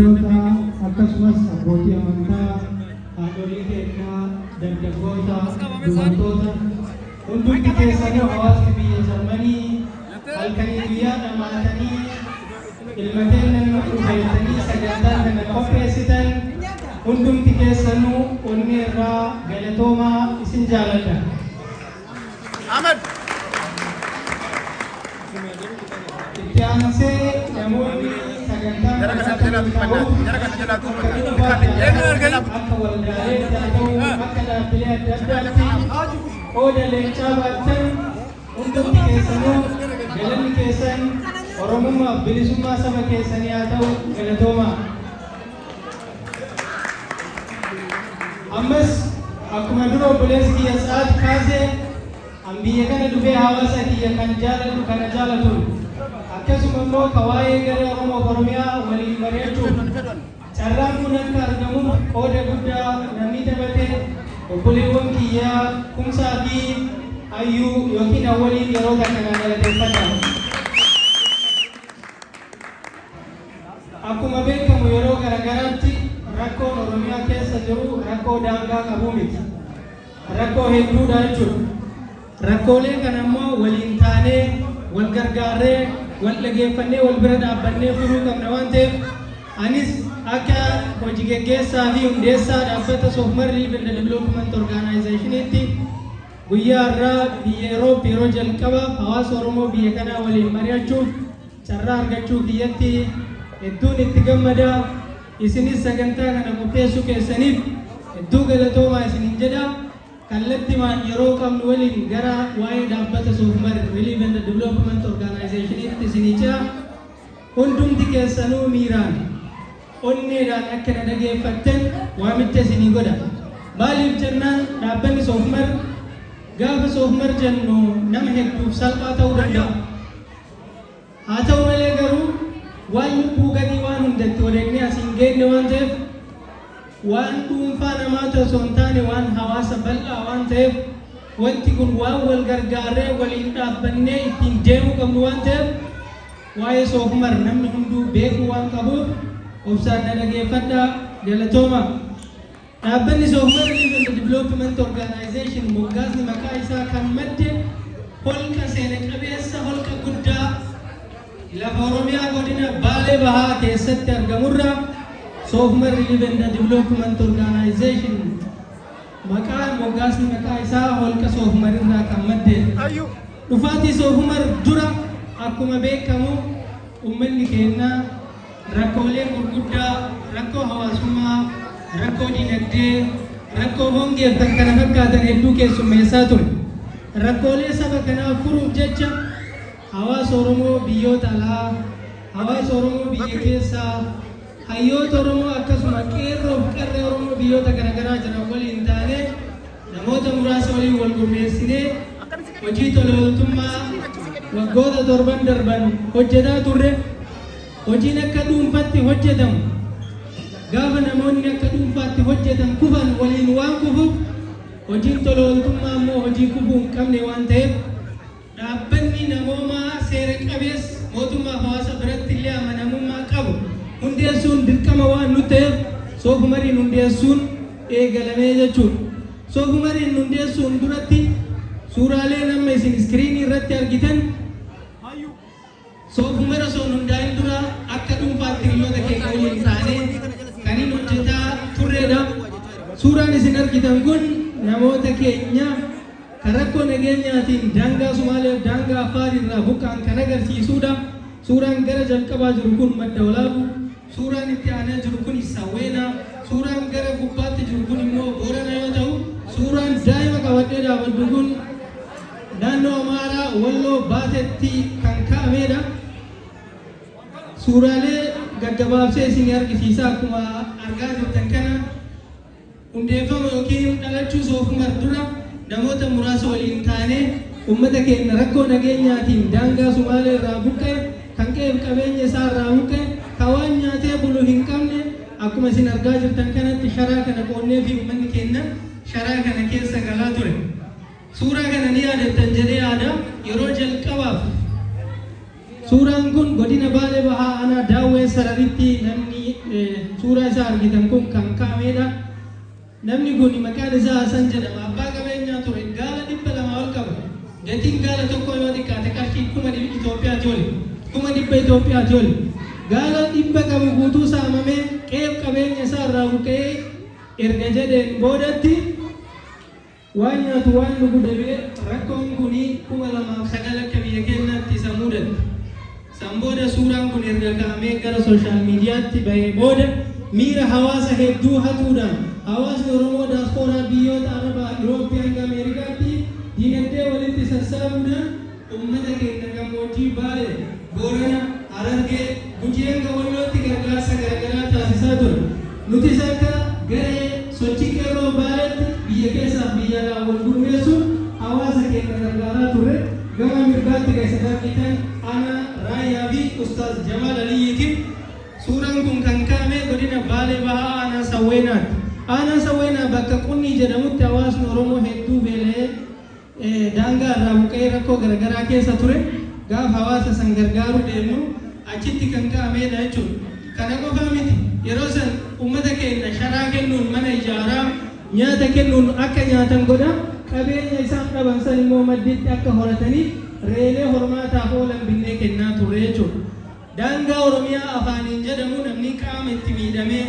akkasumas abbootii amantaa, haadholii keenyaa, dargaggoota, dubartoota hundumti keessanii hawaasni biyya Jarmanii halkanii guyyaa dhamaatanii ilmateen dhufeessanii sagantaa kana qopheessitan hundumti keessanuu onni irraa galatoomaa isin jaalladha. Ahmed. Itti aansee namoonni sagantaa akka waldaalee ta'uu akka dhaabbilee adda addaatti qooda leencaa baatan hundumti keessanuu galanni keessan Oromummaaf bilisummaa saba keessanii haa ta'u galatoomaa. Ammas akkuma dura obboleessi kiyya Sa'aat kaasee an biyya kana dhufee hawaasa kiyya kan jaalatu kana jaalatu akkasuma immoo kawaayee garee Oromoo Oromiyaa waliin mari'achuuf carraan kun akka argamu qooda guddaa namni taphate obboleewwan kiyyaa Kumsaa fi Hayyuu yookiin Awwaliin yeroo kanaan galateeffata. Akkuma beekamu yeroo garagaraatti rakkoon Oromiyaa keessa jiru rakkoo daangaa qabu miti. Rakkoo hedduudha jechuudha. Rakkoolee kana immoo waliin taanee wal gargaarree wal dhageeffannee wal bira dhaabbannee furuu qabna waan ta'eef anis akka hojii gaggeessaa fi hundeessaa dhaabbata Soofumar River Development Organizationitti guyyaa irraa biyya Euroopi yeroo jalqabaaf hawaasa Oromoo biyya kanaa waliin mari'achuuf carraa argachuu kiyyatti hedduun itti gammada. Isinis sagantaa kana qopheessuu keessaniif hedduu galatoomaa isiniin jedha. Kallattimaan yeroo qabnu waliin gara waa'ee dhaabbata Soofumar River Development Organizationitti isinii jira. Hundumti keessanuu miiraan onneedhaan akka na dhageeffattan waamicha isinii godha. Maaliif jennaan dhaabbanni Soofumar gaafa Soofumar jennu nama hedduuf salphaa ta'uu danda'a. Haa ta'u malee garuu waan lubbuu gadii waan hundatti odeegnee asiin geenne waan ta'eef waan dhuunfaa namaa osoo hin taane waan hawaasa bal'aa waan ta'eef wanti kun waan wal gargaarree waliin dhaabbannee ittiin deemuu qabnu waan ta'eef waa'ee Soofumar namni hunduu beekuu waan qabuuf obsaan na dhageeffadhaa galatooma. Dhaabbanni Soofumar River Development Organization moggaasni maqaa isaa kan madde holqa seena qabeessa holqa guddaa lafa Oromiyaa godina Baalee Bahaa keessatti argamurra Soofumar River Development Organization maqaan moggaasni maqaa isaa holqa Soofumar irraa kan madde. Dhufaatii Soofumar dura akkuma beekamu uummanni keenya rakkoolee gurguddaa rakkoo hawaasummaa rakkoo dinagdee rakkoo hongee fi kana fakkaatan hedduu keessummeessaa ture. Rakkoolee saba kanaaf furuuf jecha hawaasa Oromoo biyyoota alaa hawaasa Oromoo biyya keessaa hayyoota Oromoo akkasuma qeerroo fi qarree Oromoo biyyoota garaagaraa jiran waliin taane namoota muraasa waliin wal gurmeessinee hojii tola ooltummaa waggoota 7 darban hojjetaa turre. hojiin akka dhuunfaatti hojjetamu gaafa namoonni akka dhuunfaatti hojjetan kufan waliin waan kufuuf hojiin tola ooltummaa immoo hojii kufuu hin qabne waan ta'eef dhaabbanni namoomaa seera qabeessa mootummaa hawaasa biratti illee amanamummaa qabu hundeessuun dirqama waan nu ta'eef soofumariin hundeessuun eegalamee jechuudha. Soofumariin hundeessuun duratti suuraalee nama isin iskiriinii irratti argitan soofumara osoo hundaa'in dura akka dhuunfaatti hiriyoota keenya waliin taanee kan hin hojjetaa turredha. Suuraan isin argitan kun namoota keenya kan rakkoo nageenyaatiin daangaa Sumaalee daangaa Affaar irraa buqqa'an kan agarsiisudha. Suuraan gara jalqabaa jiru kun madda walaabu, suuraan itti aanaa jiru kun Sawweenaa, suuraan gara gubbaatti jiru kun immoo Boorana yoo ta'u, suuraan daa'ima qabadhee dhaabaddu kun naannoo Amaaraa Walloo Baatetti kan kaa'amedha. Suuraalee gaggabaabsee isin argisiisa akkuma argaa jirtan kana hundeeffama yookiin dhalachuu soofumar dura namoota muraasa waliin taanee uummata keenya rakkoo nageenyaatiin daangaa Sumaalee irraa buqqa'e kan qe'eef qabeenya isaa irraa buqqa'e kan waan nyaatee bulu hin qabne akkuma isin argaa jirtan kanatti sharaa kana qoonnee fi uummanni keenya sharaa kana keessa galaa ture. Suuraa kana ni yaadattan jedhee yaada yeroo jalqabaaf suuraan kun godina Baalee Bahaa Aanaa Daawwee Sararitti namni suuraa isaa argitan kun kan kaa'amedha. Namni kun maqaan isaa Hasan jedhama. Abbaa qabeenyaa ture. Gaala 200 ol qaba. Gatiin gaala tokko yoo xiqqaate qarshii 1000 Itoophiyaatti oli. 1000 Itoophiyaatti oli. Gaala 100 qabu guutuu saamamee qe'eef qabeenya isaa irraa buqqa'ee erga jedheen boodatti waan nyaatu waan dhugu dhabee rakkoon kuni 2009 akka biyya keenyaatti isa mudate. San booda suuraan kun erga kaa'amee gara sooshaal miidiyaatti bahee booda miira hawaasa hedduu hatuudhaan hawaasni Oromoo daaspooraa biyyoota Arabaa, Irooppii hanga Ameerikaatti dinagdee walitti sassaabuudhaan uummata keenya gammoojjii Baalee, Boorana, Harargee, Gujii hanga Wallootti gargaarsa garaagaraa taasisaa ture. Nutis akka garee sochii qeerroo Baaleetti biyya keessaaf biyya alaa wal gurmeessuun hawaasa keenya gargaaraa turre. Gama mirgaatti keessatti argitan ana Raayyaa fi Ustaaz Jamaal Aliyyiitiin suuraan kun kan kaa'ame godina Baalee Bahaa Aanaa Sawweenaatti. Aanaa Sawweenaa bakka Qunnii jedhamutti hawaasni Oromoo hedduu beela'ee daangaa irraa buqqa'ee rakkoo garaagaraa keessa ture. Gaaf hawaasa san gargaaruu deemnu achitti kan kaa'amedha jechuudha. Kana qofaa miti yeroo san uummata keenya sharaa kennuun mana ijaaraa nyaata kennuun akka nyaatan godha. Qabeenya isaan qaban san immoo maddiitti akka horatanii reelee hormaataaf oolan binnee kennaa turre jechuudha. Daangaa Oromiyaa afaaniin jedhamu namni qaama itti miidhamee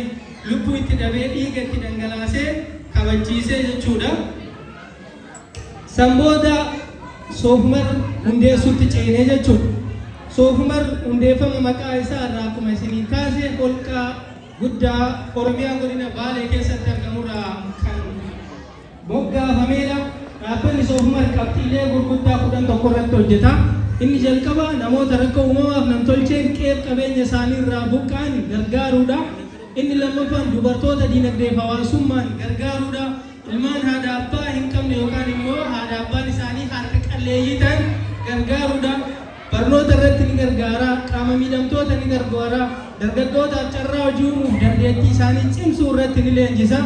lubbuu itti dhabee dhiiga itti dhangalaasee kabachiisee jechuudha. San booda soofumar hundeessuutti ceenee jechuudha. Soofumar hundeeffama maqaa isaa irraa akkuma isinii kaasee holqa guddaa Oromiyaa godina Baalee keessatti argamurraa kan moggaafameedha. Dhaabbanni soofumar qabxiilee gurguddaa 11 irratti hojjeta. Inni jalqaba namoota rakkoo uumamaaf namtolcheen qe'eef qabeenya isaanii irraa buqqa'an gargaaruudha. Inni lammaffaan dubartoota dinagdeef hawaasummaan gargaaruudha. Ilmaan haadha abbaa hin qabne yookaan immoo haadha abbaan isaanii harka qalleeyyii ta'an gargaaruudha. Barnoota irratti ni gargaara. Qaama miidhamtoota ni gargaara. Dargaggootaaf carraa hojii uumuuf dandeettii isaanii cimsuu irratti ni leenjisa.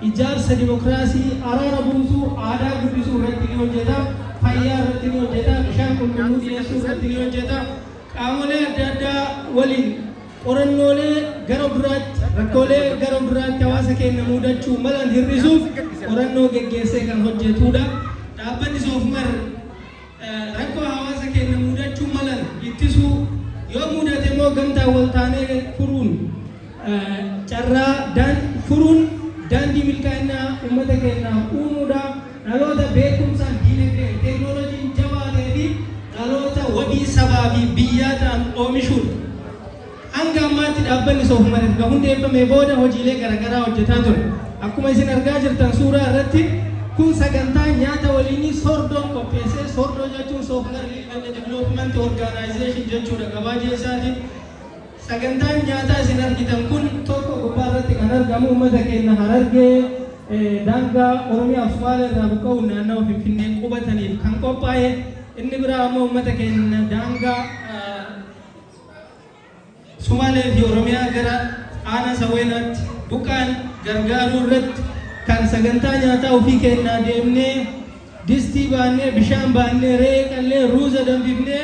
Ijaarsa dimokiraasii, araara buusuu, aadaa guddisuu irratti ni hojjeta. Fayyaa irratti ni hojjeta. Bishaan qulqulluu dhiyeessuu irratti ni hojjeta. Qaamolee adda addaa waliin qorannoolee gara biraatti rakkoolee gara biraatti hawaasa keenya mudachuu malan hir'isuuf qorannoo geggeessee kan hojjetudha. Dhaabbanni soofumar rakkoo hawaasa keenya mudachuu malan ittisuu yoo mudate immoo gamtaa wal taanee furuun carraa furuun daandii milkaa'inaa uummata keenyaaf uumuudha. Dhaloota beekumsaan dinagdee teeknooloojiin jabaatee fi dhaloota wabii sabaa fi biyyaa ta'an oomishuudha. Hanga ammaatti dhaabbanni soofumar erga hundeeffamee booda hojiilee garaagaraa hojjetaa ture. Akkuma isin argaa jirtan suuraa irratti kun sagantaa nyaata waliinii sordoon qopheessee sordoo jechuun soofumar development organization jechuudha gabaajee isaatiin. Sagantaan nyaataa isin argitan kun tokko gubbaa irratti kan argamu uummata keenya Harargee daangaa Oromiyaa fi Sumaalee irraa buqqa'uun naannoo Finfinnee qubataniif kan qophaa'e. Inni biraa ammoo uummata keenya daangaa Sumaalee fi Oromiyaa gara aanaa Sawweenaatti buqqaan gargaaruu irratti kan sagantaa nyaataa ofii kennaa deemnee distii baannee bishaan baannee re'ee qallee ruuza danfifnee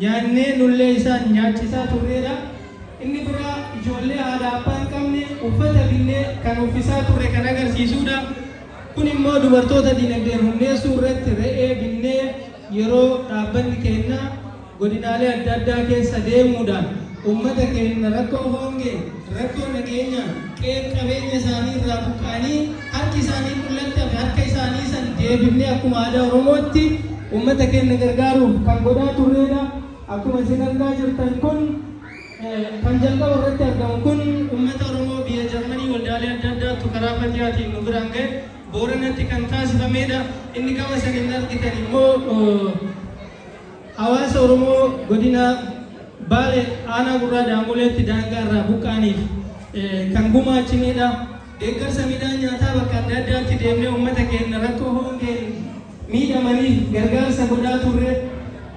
nyaannee nullee isaan nyaachisaa turreedha. Inni biraa ijoollee haadha abbaa hin qabne uffata binnee kan uffisaa turre kan agarsiisudha. Kun immoo dubartoota dinagdeen hundeessuu irratti re'ee binnee yeroo dhaabbanni keenya godinaalee adda addaa keessa deemuudhaan ummata keenya rakkoo hongee rakkoo nageenyaa qabeenya isaanii irraa buqqaanii harki isaanii mul'atte harka isaanii san deebifnee akkuma aadaa Oromootti ummata keenya gargaaruuf kan godhaa turreedha. Akkuma isin argaa jirtan kun kan jalqaba irratti argamu kun ummata Oromoo biyya Jarmanii waldaalee adda addaatu karaa Fatiyaatiin nu biraan ga'e Booranatti kan taasifamedha. Inni gama sanin argitan immoo hawaasa Oromoo godina Baalee aanaa Gurraa Daangoleetti daangaa irraa buqqaaniif kan gumaachinedha. Deeggarsa midhaan nyaataa bakka adda addaatti deemnee uummata keenya rakkoo hongeen miidhamaniif gargaarsa godhaa turre.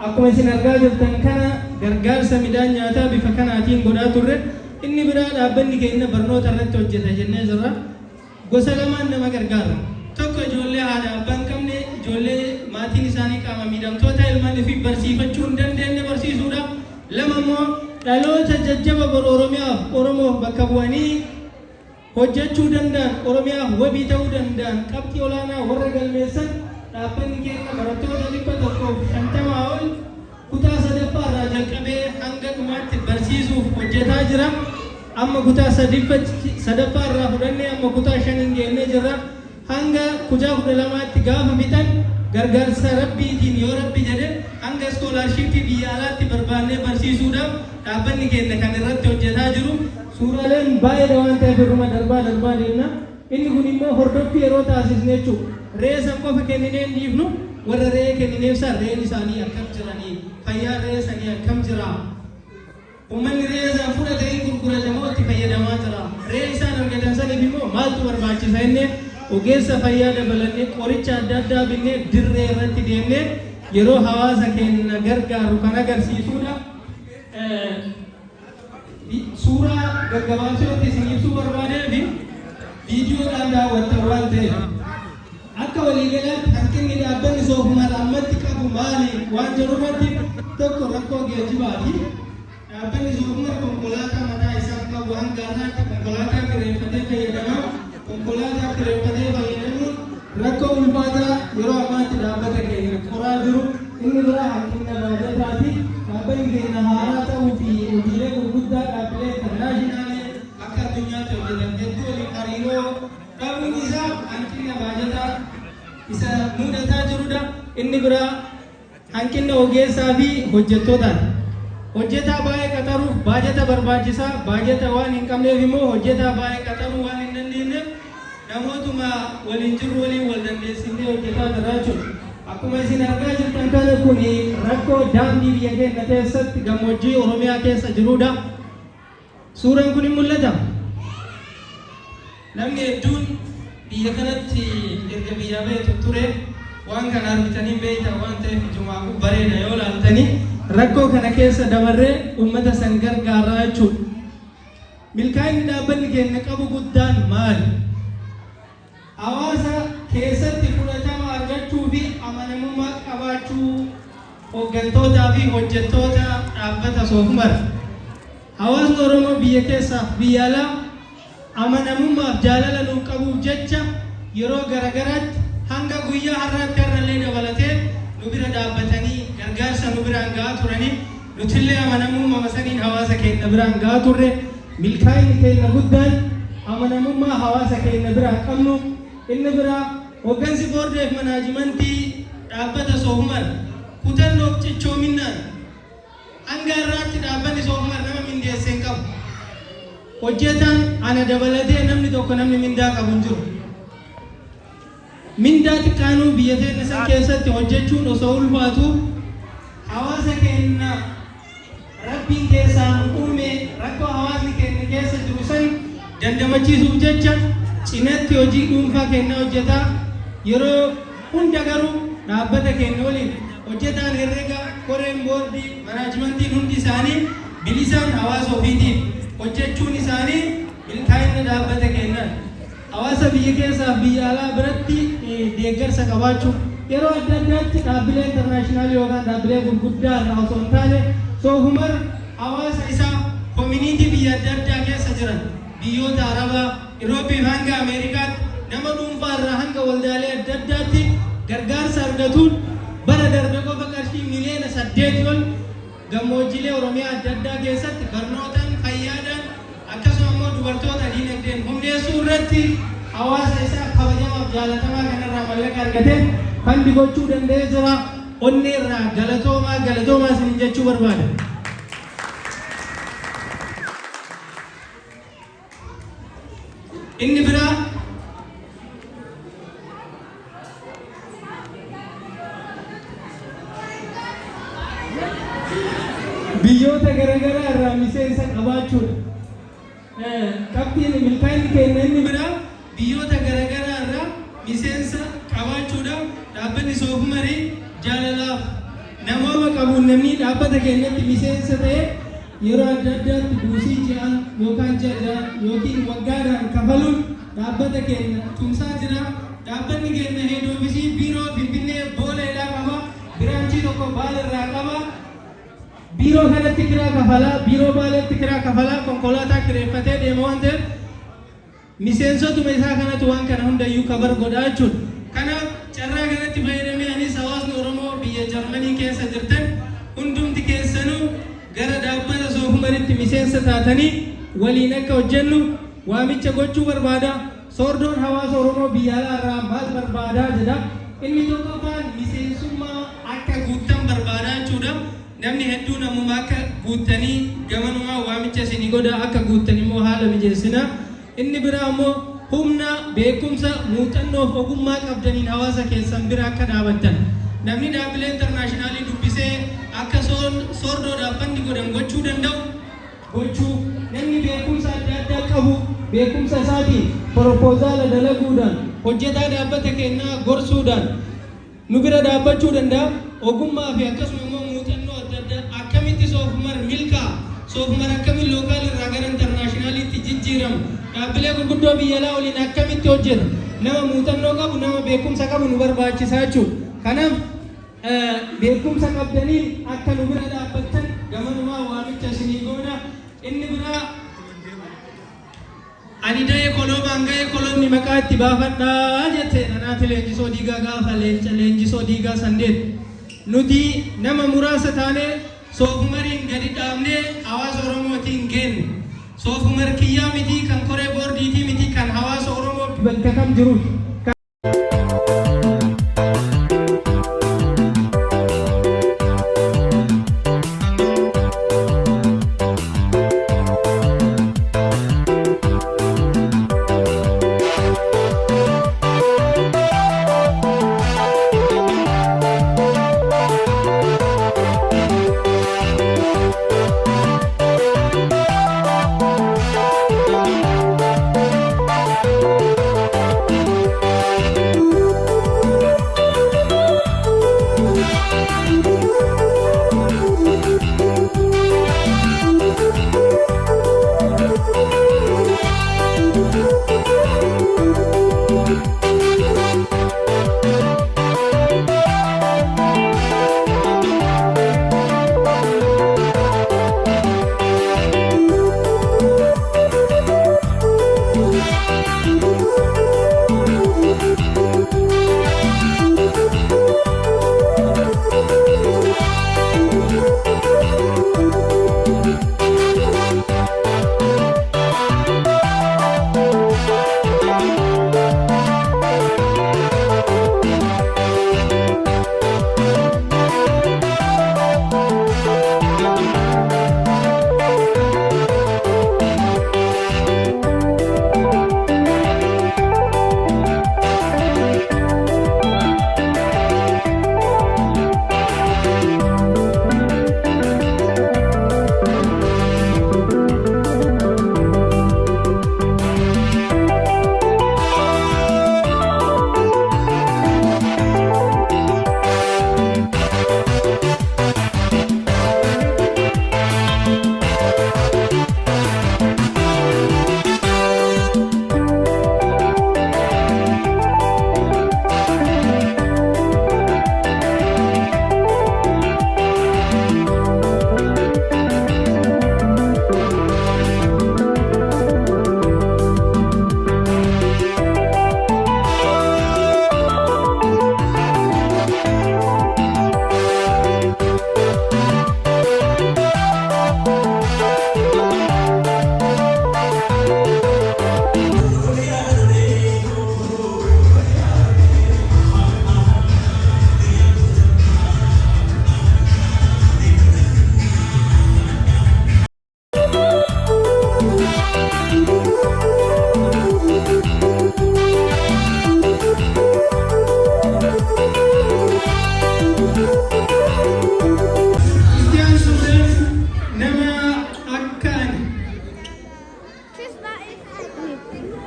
Akkuma isin argaa jirtan kana gargaarsa midhaan nyaataa bifa kanaatiin godhaa turre. Inni biraa dhaabbanni keenya barnoota irratti hojjeta jennee jirra. Gosa lamaan nama gargaara. Tokko ijoollee haadha abbaa hin qabne ijoollee maatiin isaanii qaama miidhamtoota ilmaan fi barsiifachuu hin dandeenye barsiisuudha. Lama immoo dhaloota jajjaba bara Oromoof bakka bu'anii hojjechuu danda'an Oromiyaaf wabii ta'uu danda'an qabxii olaanaa warra galmeessan dhaabbanni keenya barattoota 150 ol kutaa sadaffaa irraa jalqabee hanga dhumaatti barsiisuuf hojjetaa jira. Amma kutaa sadaffaa irraa fudhannee amma kutaa 5 geennee jirra. Hanga kutaa 12tti gaafa fixan gargaarsa rabbiitiin yoo rabbi jedhe hanga iskoolaarshiippii biyya alaatti barbaannee barsiisuudhaaf dhaabbanni keenya kan irratti hojjetaa jiru. Suuraaleen baay'ee waan ta'eef irruma darbaa deemna. Inni kun immoo hordoffii yeroo taasisne jechuudha. Re'ee san qofa kenninee hin dhiifnu warra re'ee kennineef san re'een isaanii akkam jiranii fayyaa re'ee sanii akkam jira. Uummanni re'ee san fudhatee gurguratamoo itti fayyadamaa jira. Re'ee isaan argatan saniif immoo maaltu barbaachisa inni ogeessa fayyaa dabalannee qoricha adda addaa binnee dirree irratti deemnee yeroo hawaasa keenya gargaaru kan agarsiisudha. Suuraa gaggabaabsootti isin ibsuu barbaadee fi viidiyoodhaan daawwattan waan ta'eef akka waliigalaatti hanqinni dhaabbanni soofummaa ammatti qabu maali waan jedhurratti tokko rakkoo geejjibaati. Dhaabbanni soofummaa konkolaataa mataa isaa qabu hanga har'aatti konkolaataa kireeffatee fayyadama. Konkolaataa kireeffatee fayyadamuun rakkoo ulfaataa yeroo ammaatti dhaabbata keenya qoraa jiru. Inni biraa hanqina baajataati. Dhaabbanni keenya haaraa ta'uu fi hojiilee gurguddaa dhaabbilee intarnaashinaanii akka addunyaatti hojjetan hedduu waliin hariiroo dhabuun isaa hanqina baajataa isa mudataa jirudha. Inni biraa hanqina ogeessaa fi hojjettootaati. Hojjetaa baay'ee qaxaruuf baajata barbaachisaa. Baajata waan hin qabneef immoo hojjetaa baay'ee qaxaruu waan hin dandeenyeef namootuma waliin jirru waliin wal dandeessifnee hojjetaa jiraachuudha. Akkuma isin argaa jirtan kana kun rakkoo daandii biyya keenya keessatti gammoojjii Oromiyaa keessa jirudha. Suuraan kun hin mul'ata. Namni hedduun biyya kanatti erga biyya beeku ture waan kana argitanii beektan waan ta'eef ijumaaf bareeda yoo laaltanii rakkoo kana keessa dabarree uummata san gargaaraa jechuudha. Milkaa'inni dhaabbanni keenya qabu guddaan maali? Hawaasa keessatti fudhatama argachuu fi amanamummaa qabaachuu hooggantootaa fi hojjettoota dhaabbata soofummaadha. Hawaasni Oromoo biyya keessaaf biyya alaa amanamummaaf jaalala nuuf qabuuf jecha yeroo garagaraatti hanga guyyaa har'aatti har'allee dabalatee nu bira dhaabbatanii gargaarsa nu biraan ga'aa turanii nutillee amanamummaa saniin hawaasa keenya biraan ga'aa turre. Milkaa'inni keenya guddaan amanamummaa hawaasa keenya biraa qabnu. Inni biraa hooggansi boordeef manaajimentii dhaabbata soofummaadha. Kutannoof cichoominaan hanga har'aatti dhaabbanni soofummaa nama mindeessee hin qabu. Hojjetaan ana dabalatee namni tokko namni mindaa qabu hin jiru. Mindaa xiqqaanuu biyya keenya san keessatti hojjechuun osoo ulfaatu hawaasa keenya rabbiin keessaan uume rakkoo hawaasni keenya keessa jiru san dandamachiisuuf jecha cinatti hojii dhuunfaa keenya hojjetaa. Yeroo hunda garuu dhaabbata keenya waliin hojjetaan herrega koreen boordii manaajimentiin hundi isaanii bilisaan hawaasa ofiitiif hojjechuun isaanii milkaa'ina dhaabbata keennan. Hawaasa biyya keessaa biyya alaa biratti deeggarsa qabaachuu yeroo adda addaatti dhaabbilee intarnaashinaal yookaan dhaabbilee gurguddaa irraa osoo hin taane soofumar hawaasa isaa koominiitii biyya adda addaa keessa jiran biyyoota Arabaa, Irooppii fi hanga Ameerikaatti nama dhuunfaa irraa hanga waldaalee adda addaatti gargaarsa argatuun bara darbe qofa qarshii miliyoona 8 ol gammoojjilee Oromiyaa adda addaa keessatti barnootaan, fayyaadhaan akkasuma immoo dubartoota diinagdeen humneessuu irratti hawaasa isaa kabajamaaf jaalatamaa kanarraa mallaqa argatee fandi gochuu danda'ee jira. Onnee irraa galatoomaa isin jechuu barbaada. Inni biraa biyyoota garaagaraa irraa miseensa qabaachuudha. Qabxiin milkaa'inni keenya inni biraa biyyoota garaagaraa irraa miseensa qabaachuudha. Dhaabbanni Soofumarii jaalalaaf namoota qabuun namni dhaabbata keenyatti miseensa ta'e yeroo adda addaatti buusii ji'aan yookaan ji'aan yookiin waggaadhaan kafaluun dhaabbata keenya tumsaa jira. Dhaabbanni keenya head office biiroo Finfinnee Booleedhaa qaba. Biraanchii tokko Baaleerraa qaba. Biiroo kanatti kiraa kafalaa, biiroo Baaleetti kiraa kafalaa, konkolaataa kireeffatee deema waan ta'eef miseensotuma isaa kanatu waan kana hundayyuu kabar godhaa jechuudha. Kanaaf carraa kanatti fayyadamee anis hawaasni Oromoo biyya Jarmanii keessa jirtan hundumti keessanuu gara dhaabbata Soofumaritti miseensa taatanii waliin akka hojjennu waamicha gochuu barbaada. Soordoon hawaasa Oromoo biyya alaa irraa maal barbaadaa jedha. Inni tokkoffaan miseensummaa akka guuttan barbaadaa jechuudha. Namni hedduu namuma akka guuttanii gamanumaa waamicha isinii godha akka guuttan immoo haala mijeessina. Inni biraa immoo humna beekumsa muuxannoo fi ogummaa qabdaniin hawaasa keessan bira akka dhaabattan. Namni dhaabbilee intarnaashinaaliin dubbisee akka soordoodhaaf fanni godhan gochuu danda'u gochuu. Namni beekumsa adda addaa qabu beekumsa isaatiin proposala dalaguudhaan hojjetaa dhaabbata keenyaa gorsuudhaan nu bira dhaabbachuu danda'a. Ogummaa fi akkasuma immoo muuxannoo adda addaa akkamitti Soofumar milkaa Soofumar akkamitti lookaal irraa gara intarnaashinaaliitti jijjiiramu dhaabbilee gurguddoo biyya alaa waliin akkamitti hojjeta nama muuxannoo qabu nama beekumsa qabu nu barbaachisaa jechuudha. Kanaaf beekumsa qabdaniin akka nu bira dhaabbattan gamanumaa waamicha isinii goona. Inni biraa ani da'ee koloomaan ga'ee koloomni maqaa itti baafadhaa jettee dhanaati leenjisoo diigaa gaafa leenjisoo diigaa sandeet nuti nama muraasa taanee Soofumariin gadi dhaabnee hawaasa Oromootiin geenne. Soofumar kiyyaa miti kan koree boordiitii miti kan hawaasa Oromoo bakka kam jiru.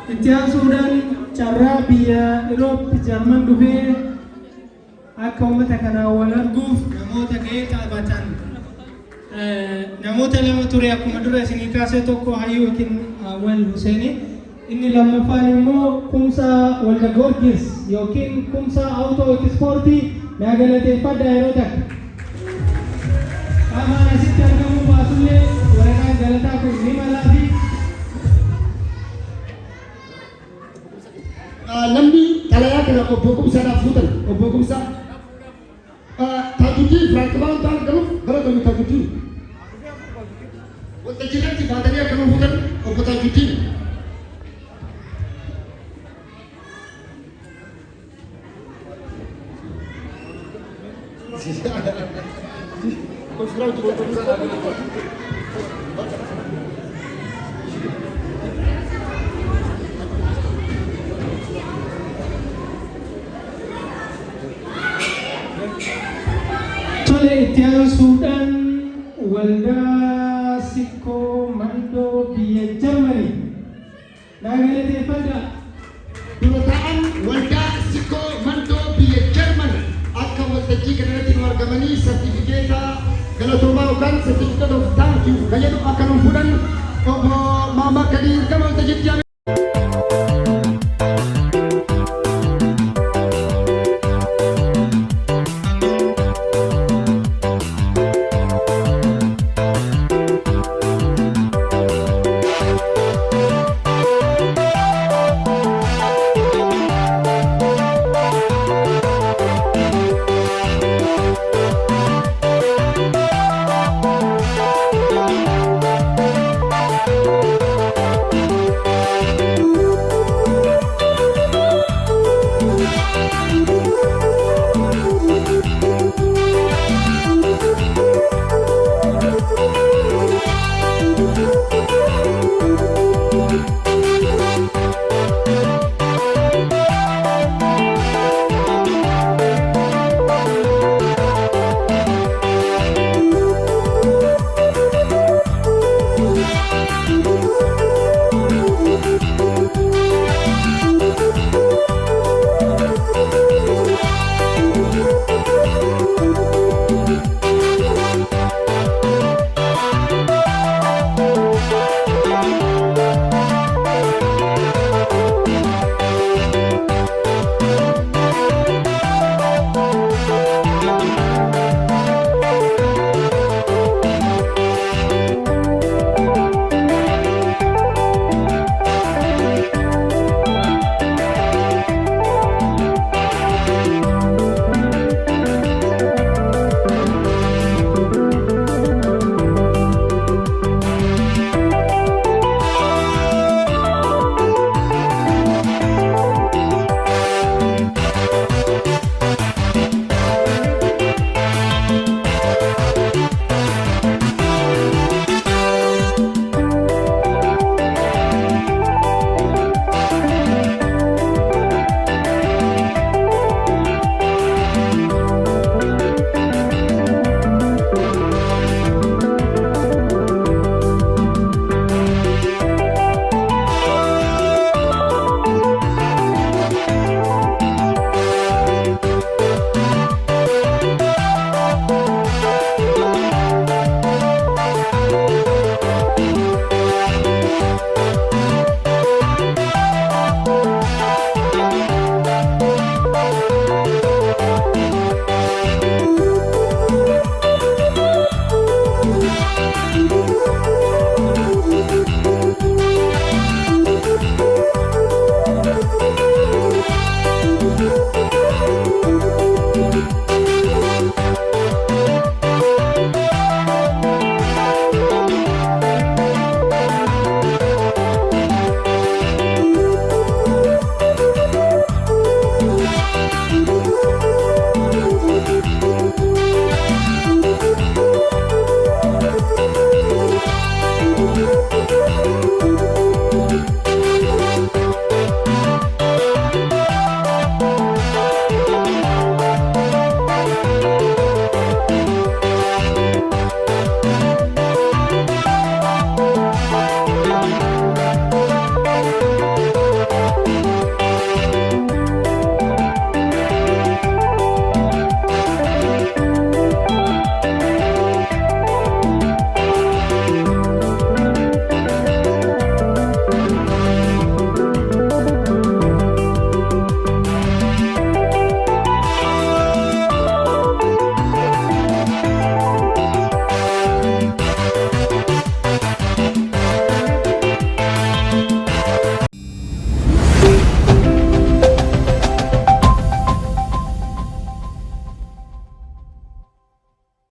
Sudan cara biya Europe Jerman dufe akka ummata kana wal arguuf namoota ga'ee taphatan namoota lama ture akkuma dura isinii kaasee tokko Hayyuu yookiin Awwal Huseeni inni lammaffaan immoo Kumsaa Walda Goorgis yookiin Kumsaa Auto Exportii naa galateeffadha yeroo takka qaamaan asitti argamuu baasullee waraqaan galataa kun ni malaa fi namni xalayaa kana obbo Kumsaadhaaf fuutan obbo Kumsaa Tajuddin Firaankimaan ta'an galuuf gara galu Tajuddin waltajjiirratti baatanii akka fuutan obbo Tajuddin Sudan Walda Sikko Mando biya Germany naa galateeffadha Durotaan Walda Sikko Mando biya Germany akka waltajjii kanarratti nu argamanii sartifikeeta galatoomaa yookaan certificate of thank you fayyadu akka nu fudhan obbo Maamad Kadir gama waltajjiitti